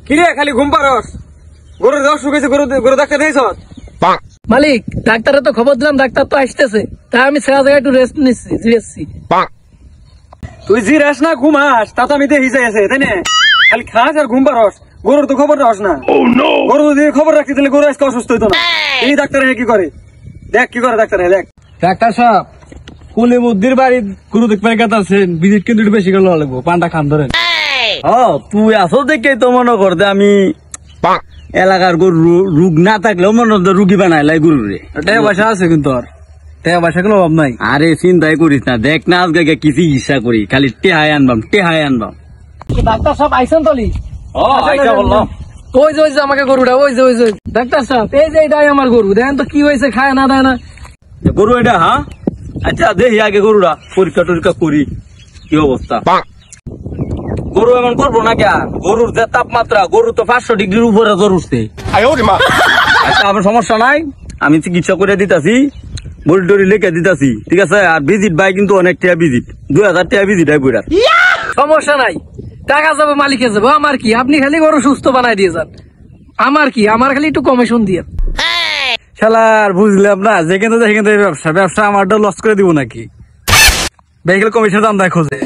কিরে খালি ঘুম পারস? গরুর অসুখ হয়েছে, গরু ডাক্তার দিয়েছ? মালিক, ডাক্তারের তো খবর দিলাম, ডাক্তার তো আসতেছে, তাই আমি সেরা জায়গায় একটু রেস্ট নিচ্ছি, জিরেছি। তুই জি রেস না ঘুমাস তা তো আমি দেখি যাইছে, তাই না? খালি খাস আর ঘুম পারস, গরুর তো খবর রাখস না। গরু যদি খবর রাখতে তাহলে গরু আজকে অসুস্থ হইতো না। এই ডাক্তার কি করে দেখ, কি করে ডাক্তার দেখ। ডাক্তার সাহেব, কুলি মুদ্দির বাড়ির গরু দেখবেন আছেন, ভিজিট কিন্তু একটু বেশি করে লাগবো, পান্ডা খান ধরেন। তুই আসো দেখে তো মনে কর যে আমি এলাকার গরু রোগ না থাকলেও মনে হতো রুগী বানাই লাই গরু রে। টাকা পয়সা আছে কিন্তু, আর টাকা পয়সা গুলো অভাব নাই। আরে চিন্তাই করিস না, দেখ না আজকে কি চিকিৎসা করি, খালি টেহাই আনবাম। ডাক্তার সাহেব আইসেন তলি? বললাম ওই যে আমাকে গরুটা, ওই যে ডাক্তার সাহেব, এই যে এটাই আমার গরু, দেখেন তো কি হয়েছে, খায় না দেয় না। গরু এটা? হ্যাঁ, আচ্ছা দেখি আগে গরুরা পরীক্ষা টরীক্ষা করি কি অবস্থা। গরু এমন করবো না কেন, গরুর যে তাপমাত্রা, গরু তো 500 ডিগ্রির উপরে জ্বর উঠছে। আচ্ছা আমার সমস্যা নাই, আমি চিকিৎসা করে দিতেছি, বড়ি টরি লেখে দিতেছি, ঠিক আছে? আর ভিজিট ভাই কিন্তু অনেক টাকা ভিজিট, 2000 টাকা ভিজিট হয় বইটার। সমস্যা নাই, টাকা যাবে মালিকে যাবো, আমার কি? আপনি খালি গরু সুস্থ বানাই দিয়ে যান, আমার কি? আমার খালি একটু কমিশন দিয়ে। শালার বুঝলাম না, যেখানে ব্যবসা আমার লস করে দিব নাকি? ভেহিকেল কমিশনের দাম দেয় খোঁজে।